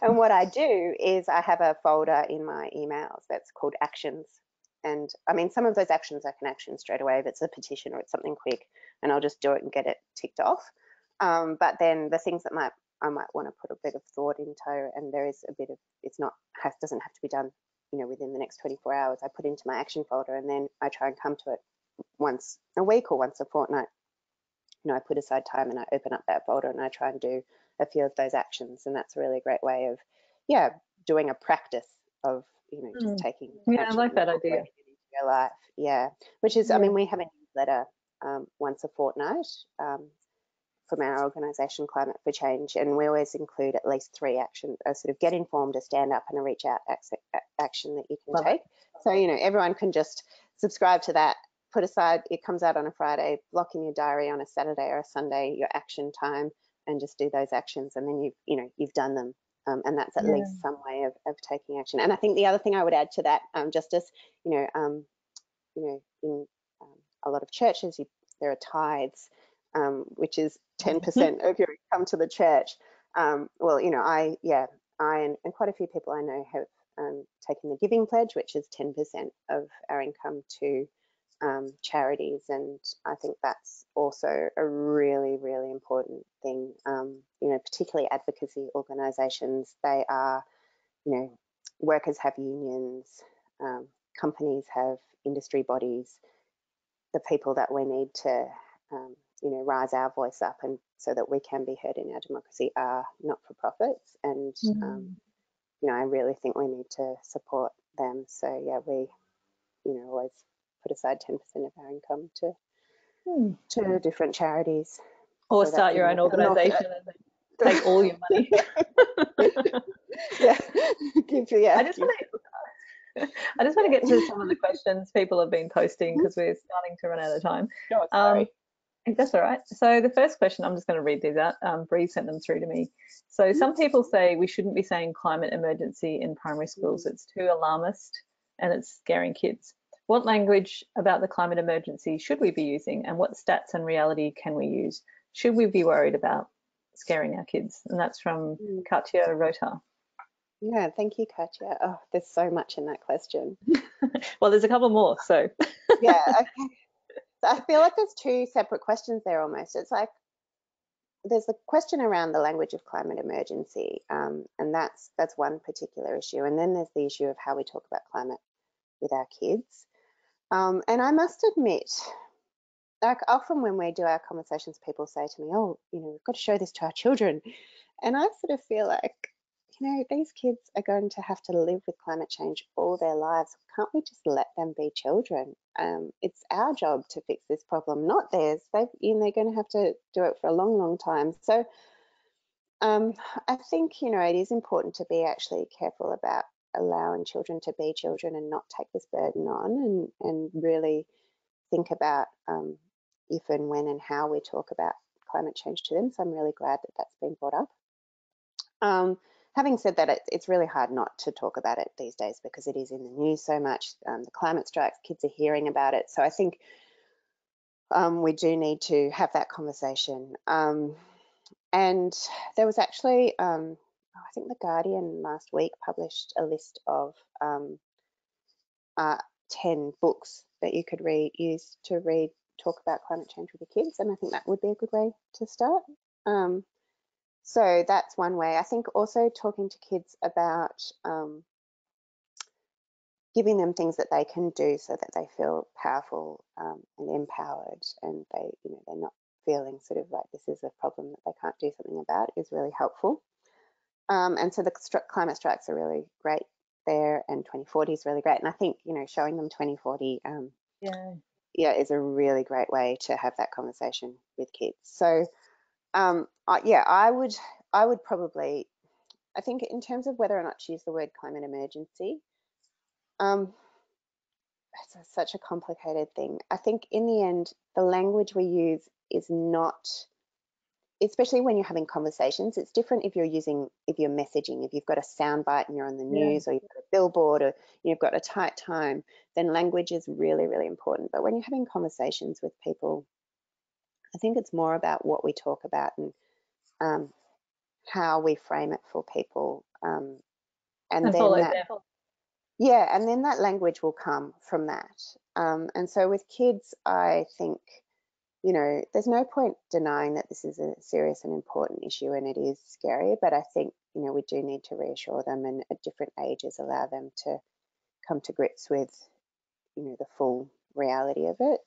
And what I do is I have a folder in my emails that's called actions. And I mean, some of those actions I can action straight away if it's a petition or it's something quick, and I'll just do it and get it ticked off. But then the things that I might want to put a bit of thought into, and there is a bit of, doesn't have to be done, you know, within the next 24 hours. I put into my action folder, and then I try and come to it once a week or once a fortnight. You know, I put aside time and I open up that folder and I try and do a few of those actions, and that's a really great way of, doing a practice of, you know, just taking action. I like that idea. Into your life, which is, I mean, we have a newsletter once a fortnight from our organisation, Climate for Change, and we always include at least 3 actions, a sort of get informed, a stand up, and a reach out action that you can take. So, you know, everyone can just subscribe to that, put aside, it comes out on a Friday, block in your diary on a Saturday or a Sunday, your action time, and just do those actions, and then you've done them. And that's at least some way of taking action. And I think the other thing I would add to that, Justice, in a lot of churches, there are tithes, which is 10% of your income to the church. Well, you know, I and quite a few people I know have taken the giving pledge, which is 10% of our income to charities, and I think that's also a really, really important thing. You know, particularly advocacy organisations, they are, you know, workers have unions, companies have industry bodies. The people that we need to, you know, rise our voice up and so that we can be heard in our democracy are not-for-profits, and you know, I really think we need to support them. So yeah, we, you know, always put aside 10% of our income to different charities. Or so start your own organisation and then take all your money. Yeah, yeah. I just want to get to some of the questions people have been posting because we're starting to run out of time. Oh, sorry. That's all right. So the first question, I'm just going to read these out. Bree sent them through to me. So some people say we shouldn't be saying climate emergency in primary schools. It's too alarmist and it's scaring kids. What language about the climate emergency should we be using, and what stats and reality can we use? Should we be worried about scaring our kids? And that's from Katerina Gaita. Yeah, thank you, Katya. Oh, there's so much in that question. Well, there's a couple more, so. Yeah, okay. So I feel like there's two separate questions there almost. It's like there's the question around the language of climate emergency, and that's one particular issue. And then there's the issue of how we talk about climate with our kids. And I must admit, like often when we do our conversations, people say to me, oh, you know, we've got to show this to our children. And I sort of feel like, you know, these kids are going to have to live with climate change all their lives. Can't we just let them be children? It's our job to fix this problem, not theirs. They're going to have to do it for a long, long time. So I think, you know, it is important to be actually careful about allowing children to be children and not take this burden on, and really think about if and when and how we talk about climate change to them. So I'm really glad that that's been brought up. Having said that, it's really hard not to talk about it these days because it is in the news so much. The climate strikes, kids are hearing about it. So I think we do need to have that conversation. And there was actually, I think The Guardian last week published a list of 10 books that you could use to talk about climate change with your kids. And I think that would be a good way to start. So that's one way. I think also talking to kids about giving them things that they can do so that they feel powerful and empowered, and they, you know, they're not feeling sort of like this is a problem that they can't do something about is really helpful. And so the climate strikes are really great there, and 2040 is really great. And I think, you know, showing them 2040 yeah, is a really great way to have that conversation with kids. So yeah, I would probably, I think in terms of whether or not to use the word climate emergency, it's such a complicated thing. I think in the end, the language we use is not, especially when you're having conversations, it's different if you're messaging, if you've got a soundbite and you're on the news, or you've got a billboard, or you've got a tight time, then language is really, really important. But when you're having conversations with people, I think it's more about what we talk about and how we frame it for people. And then and then that language will come from that. And so with kids, I think, you know, there's no point denying that this is a serious and important issue, and it is scary, but I think, you know, we do need to reassure them, and at different ages allow them to come to grips with, you know, the full reality of it.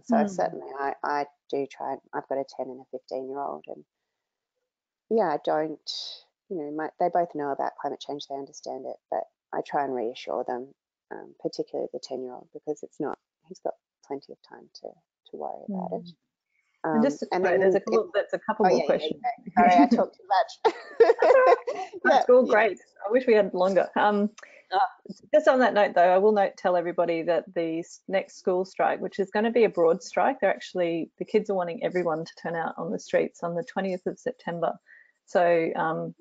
So I certainly, I do try. I've got a 10 and a 15-year-old, and yeah, I don't, you know, they both know about climate change, they understand it, but I try and reassure them, particularly the 10-year-old, because it's not, he's got plenty of time to worry about it. And just to sorry, there's a couple more questions. Sorry, I talked too much. That's all great. I wish we had longer. Just on that note, though, I will tell everybody that the next school strike, which is going to be a broad strike, the kids are wanting everyone to turn out on the streets on the 20th of September. So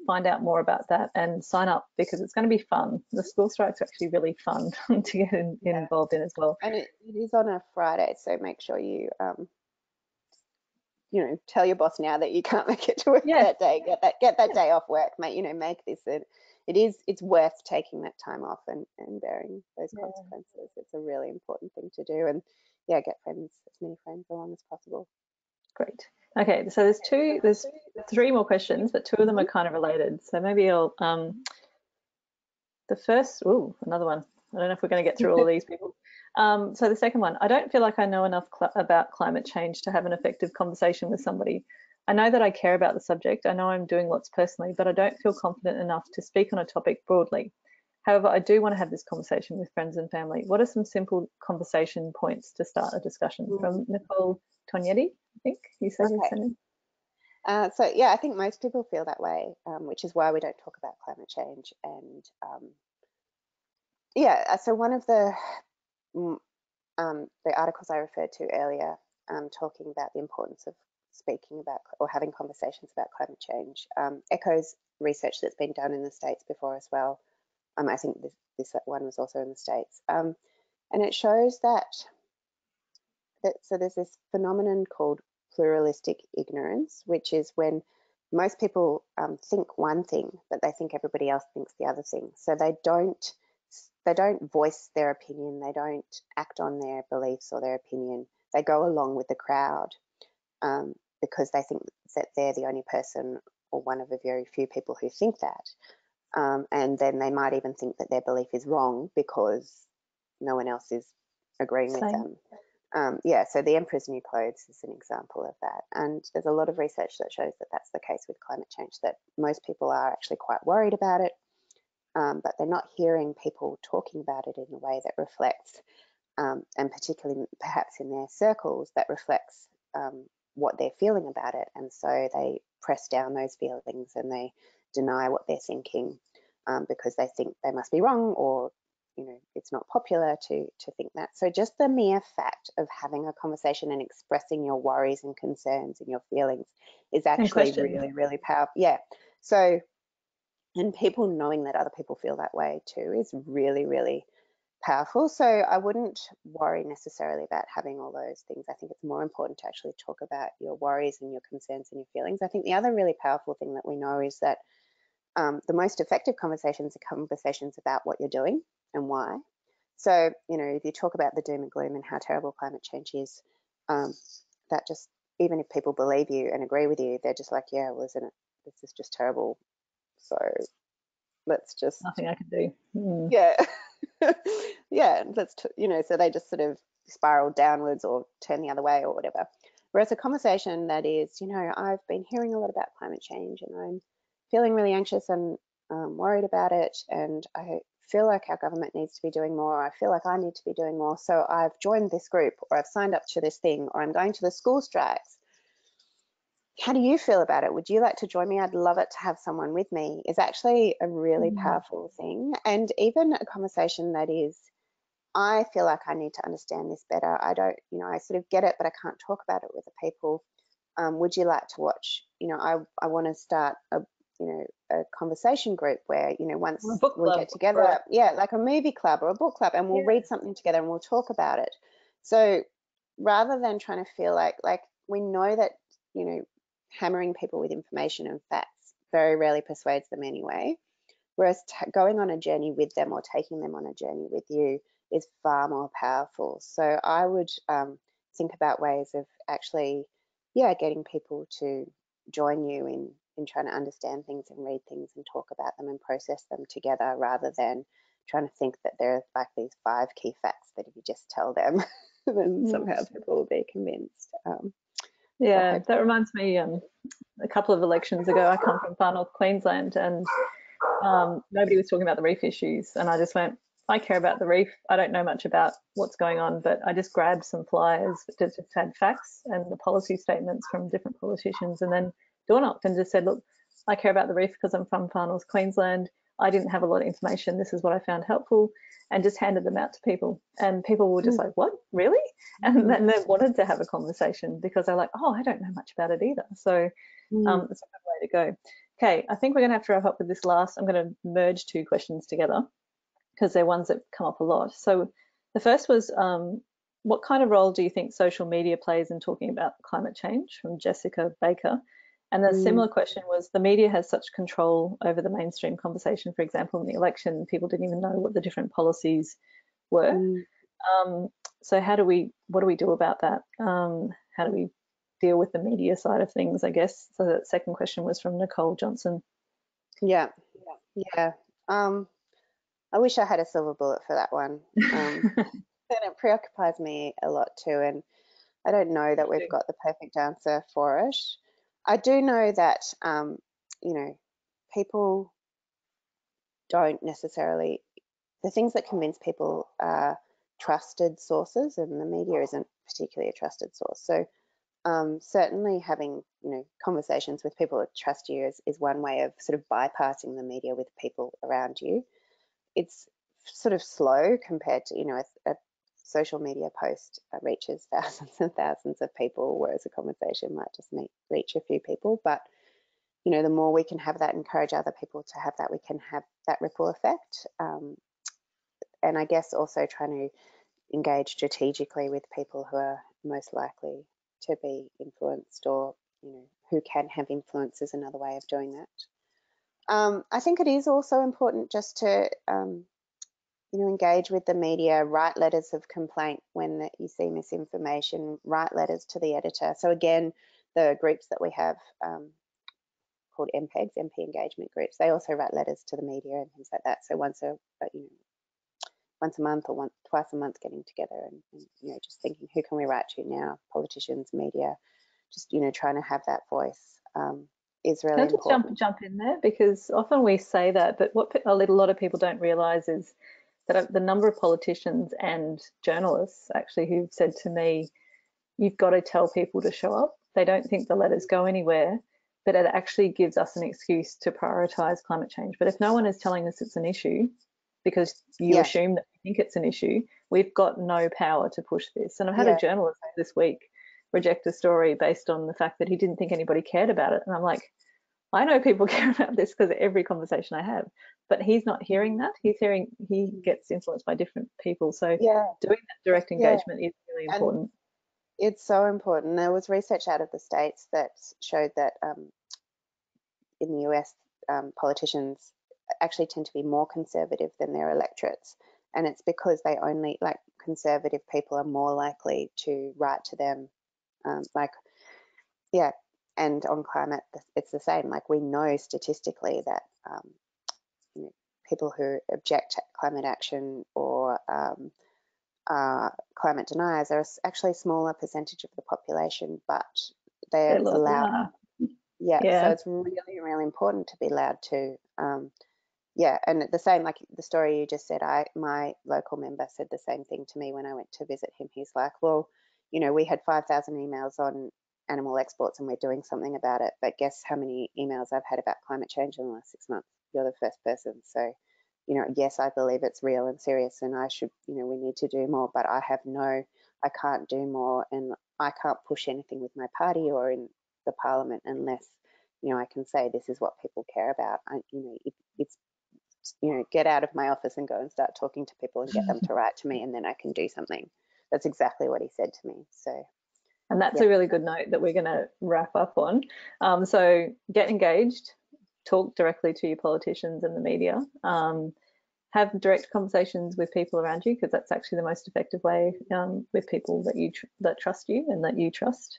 find out more about that and sign up, because it's going to be fun. The school strikes are actually really fun to get involved in as well. And it is on a Friday, so make sure you you know, tell your boss now that you can't make it to work that day. Get that day off work, mate. You know, make this it's worth taking that time off and bearing those consequences. It's a really important thing to do. And yeah, get friends, as many friends along as possible. Great. Okay, so there's 3 more questions, but 2 of them are kind of related. So maybe I'll the first, another one. I don't know if we're going to get through all of these people. So the second one, I don't feel like I know enough about climate change to have an effective conversation with somebody. I know that I care about the subject. I know I'm doing lots personally, but I don't feel confident enough to speak on a topic broadly. However, I do want to have this conversation with friends and family. What are some simple conversation points to start a discussion? From Nicole Tognetti, I think you said you sent in. So yeah, I think most people feel that way, which is why we don't talk about climate change. And yeah, so one of the articles I referred to earlier, talking about the importance of speaking about or having conversations about climate change, echoes research that's been done in the States before as well. I think this one was also in the States, and it shows that so there's this phenomenon called pluralistic ignorance, which is when most people think one thing, but they think everybody else thinks the other thing. So they don't voice their opinion, they don't act on their beliefs or their opinion. They go along with the crowd because they think that they're the only person or one of the very few people who think that. And then they might even think that their belief is wrong because no one else is agreeing with them. Yeah, so the Emperor's New Clothes is an example of that. And there's a lot of research that shows that that's the case with climate change, that most people are actually quite worried about it, but they're not hearing people talking about it in a way that reflects, and particularly perhaps in their circles, that reflects what they're feeling about it. And so they press down those feelings and they deny what they're thinking because they think they must be wrong, or it's not popular to think that. So just the mere fact of having a conversation and expressing your worries and concerns and your feelings is actually really, really powerful. Yeah. So, and people knowing that other people feel that way too is really, really powerful. So I wouldn't worry necessarily about having all those things. I think it's more important to actually talk about your worries and your concerns and your feelings. I think the other really powerful thing that we know is that the most effective conversations are conversations about what you're doing and why. So, if you talk about the doom and gloom and how terrible climate change is, that just, even if people believe you and agree with you, they're just like, yeah, well, isn't it? This is just terrible. So let's just. Nothing I can do. Yeah. Yeah. So they just sort of spiral downwards or turn the other way or whatever. Whereas a conversation that is, I've been hearing a lot about climate change and I'm feeling really anxious and worried about it, and I feel like our government needs to be doing more, or I feel like I need to be doing more, so I've joined this group, or I've signed up to this thing, or I'm going to the school strikes. How do you feel about it? Would you like to join me? I'd love it to have someone with me, is actually a really powerful thing. And even a conversation that is, I feel like I need to understand this better. I don't, I sort of get it, but I can't talk about it with the people. Would you like to watch? I want to start a conversation group where, once we get together, right? Yeah, like a movie club or a book club, and we'll read something together and we'll talk about it. So rather than trying to feel like we know that, hammering people with information and facts very rarely persuades them anyway. Whereas going on a journey with them or taking them on a journey with you is far more powerful. So I would think about ways of actually, getting people to join you in trying to understand things and read things and talk about them and process them together, rather than trying to think that there are like these 5 key facts that if you just tell them, then somehow people will be convinced. Yeah, that reminds me, a couple of elections ago, I come from far north Queensland, and nobody was talking about the reef issues, and I just went, I care about the reef. I don't know much about what's going on, but I just grabbed some flyers that just had facts and the policy statements from different politicians, and then door knocked and just said, look, I care about the reef because I'm from far north Queensland. I didn't have a lot of information. This is what I found helpful, and just handed them out to people. And people were just like, what, really? And then they wanted to have a conversation because they're like, oh, I don't know much about it either. So it's a good way to go. Okay, I think we're going to have to wrap up with this last. I'm going to merge 2 questions together because they're ones that come up a lot. So the first was, what kind of role do you think social media plays in talking about climate change, from Jessica Baker? And the similar question was, the media has such control over the mainstream conversation. For example, in the election, people didn't even know what the different policies were. So what do we do about that? How do we deal with the media side of things, I guess? So that second question was from Nicole Johnson. Yeah. I wish I had a silver bullet for that one. And it preoccupies me a lot too, and I don't know that we've got the perfect answer for it. I do know that, you know, people don't necessarily, the things that convince people are trusted sources, and the media isn't particularly a trusted source. So certainly having, you know, conversations with people that trust you is one way of sort of bypassing the media with people around you. It's sort of slow compared to, you know, a social media post reaches thousands and thousands of people, whereas a conversation might just reach a few people. But, you know, the more we can have that, encourage other people to have that, we can have that ripple effect. And I guess also trying to engage strategically with people who are most likely to be influenced, or, you know, who can have influence is another way of doing that. I think it is also important just to, you know, engage with the media, write letters of complaint when you see misinformation, write letters to the editor. So again, the groups that we have called MPEGs, MP engagement groups, they also write letters to the media and things like that. So once a month or twice a month, getting together and, you know, just thinking, who can we write to now? Politicians, media, just, you know, trying to have that voice is really important. Can I just jump in there, because often we say that, but what a lot of people don't realise is that the number of politicians and journalists actually who've said to me, you've got to tell people to show up. They don't think the letters go anywhere, but it actually gives us an excuse to prioritise climate change. But if no one is telling us it's an issue, because you assume that we think it's an issue, we've got no power to push this. And I've had a journalist this week reject a story based on the fact that he didn't think anybody cared about it. And I'm like, I know people care about this because of every conversation I have, but he's not hearing that. He gets influenced by different people. So doing that direct engagement is really important. And it's so important. There was research out of the States that showed that in the US, politicians actually tend to be more conservative than their electorates. And it's because they only, like, conservative people are more likely to write to them, and on climate, it's the same. Like, we know statistically that you know, people who object to climate action or climate deniers are actually a smaller percentage of the population, but they're loud. So it's really, really important to be loud too. And the same, like the story you just said, my local member said the same thing to me when I went to visit him. He's like, well, you know, we had 5,000 emails on animal exports and we're doing something about it, but guess how many emails I've had about climate change in the last 6 months? You're the first person. So, you know, yes, I believe it's real and serious, and I should, you know, we need to do more, but I can't do more, and I can't push anything with my party or in the parliament unless, you know, I can say this is what people care about. It's, you know, get out of my office and go and start talking to people and get them to write to me, and then I can do something. That's exactly what he said to me. So, and that's a really good note that we're going to wrap up on. So get engaged, talk directly to your politicians and the media, have direct conversations with people around you, because that's actually the most effective way, with people that trust you and that you trust.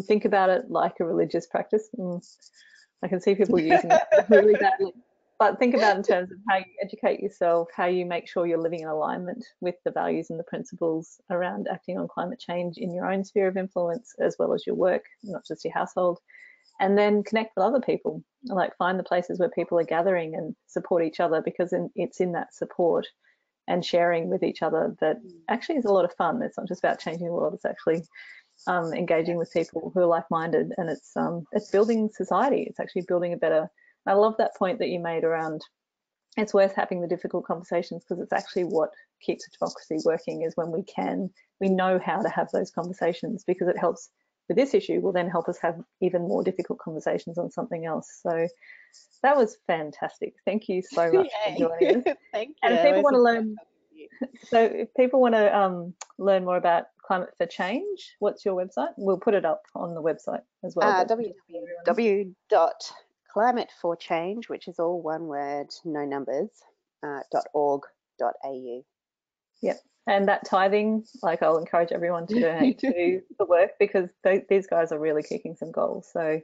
Think about it like a religious practice. I can see people using that really badly. But think about in terms of how you educate yourself, how you make sure you're living in alignment with the values and the principles around acting on climate change in your own sphere of influence, as well as your work, not just your household. And then connect with other people, like find the places where people are gathering and support each other, because it's in that support and sharing with each other that actually is a lot of fun. It's not just about changing the world, it's actually engaging with people who are like-minded, and it's building society. It's actually building a better. I love that point that you made around it's worth having the difficult conversations, because it's actually what keeps a democracy working, is when we know how to have those conversations, because it helps with this issue, will then help us have even more difficult conversations on something else. So that was fantastic. Thank you so much for joining us. Thank you. And if people want to learn, so if people want to learn more about Climate for Change, what's your website? We'll put it up on the website as well. www.climateforchange, which is all one word, no numbers, .org.au. Yep. And that tithing, like I'll encourage everyone to donate to the work, because these guys are really kicking some goals. So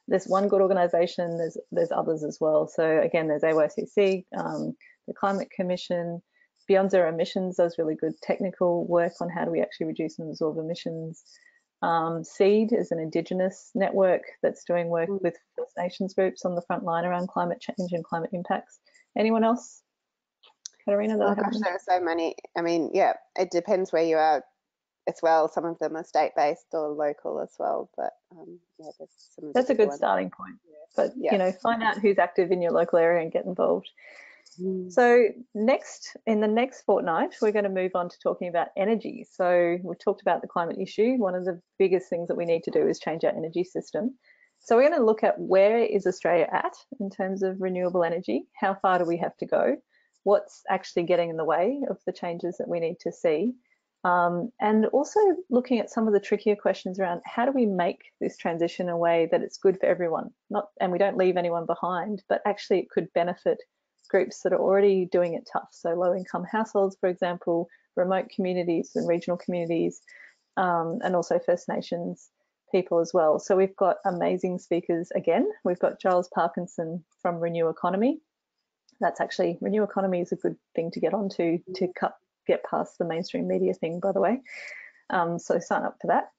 there's one good organisation, there's others as well. So again, there's AYCC, the Climate Commission, Beyond Zero Emissions does really good technical work on how do we actually reduce and absorb emissions. SEED is an Indigenous network that's doing work with First Nations groups on the front line around climate change and climate impacts. Anyone else, Katerina? Oh gosh, there are so many. I mean, yeah, it depends where you are as well. Some of them are state-based or local as well, but yeah, there's some. That's a good starting point. But you know, find out who's active in your local area and get involved. So in the next fortnight, we're going to move on to talking about energy. So we've talked about the climate issue. One of the biggest things that we need to do is change our energy system. So we're going to look at where is Australia at in terms of renewable energy? How far do we have to go? What's actually getting in the way of the changes that we need to see? And also looking at some of the trickier questions around how do we make this transition in a way that it's good for everyone, and we don't leave anyone behind, but actually it could benefit groups that are already doing it tough. So low-income households, for example, remote communities and regional communities, and also First Nations people as well. So we've got amazing speakers again. We've got Giles Parkinson from Renew Economy. That's actually, Renew Economy is a good thing to get onto to get past the mainstream media thing, by the way. So sign up for that.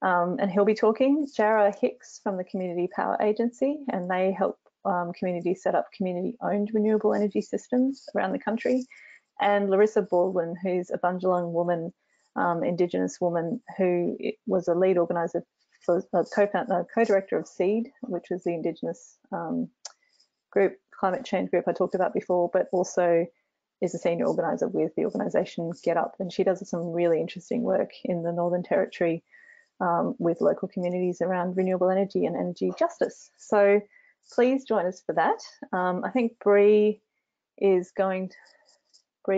And he'll be talking. Jara Hicks from the Community Power Agency, and they help communities set up community-owned renewable energy systems around the country. And Larissa Baldwin, who's a Bundjalung woman, Indigenous woman, who was a lead organiser for co-director of SEED, which was the Indigenous group, climate change group I talked about before, but also is a senior organiser with the organisation Get Up, and she does some really interesting work in the Northern Territory with local communities around renewable energy and energy justice. So please join us for that. I think Bree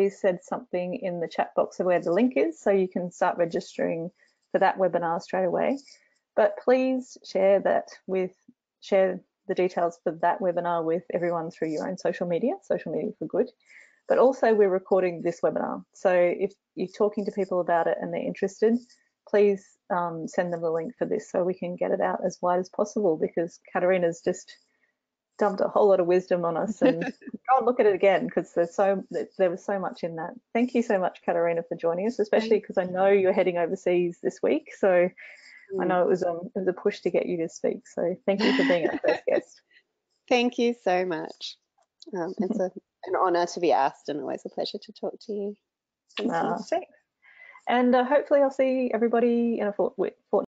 said something in the chat box of where the link is, so you can start registering for that webinar straight away. But please share the details for that webinar with everyone through your own social media for good. But also we're recording this webinar. So if you're talking to people about it and they're interested, please send them the link for this so we can get it out as wide as possible, because Katerina's just dumped a whole lot of wisdom on us, and go and look at it again, because there was so much in that. Thank you so much, Katerina, for joining us, especially because I know you're heading overseas this week. So I know it was a push to get you to speak. So thank you for being our first guest. Thank you so much. It's an honour to be asked, and always a pleasure to talk to you. Thank you. Thanks. And hopefully I'll see everybody in a fortnight.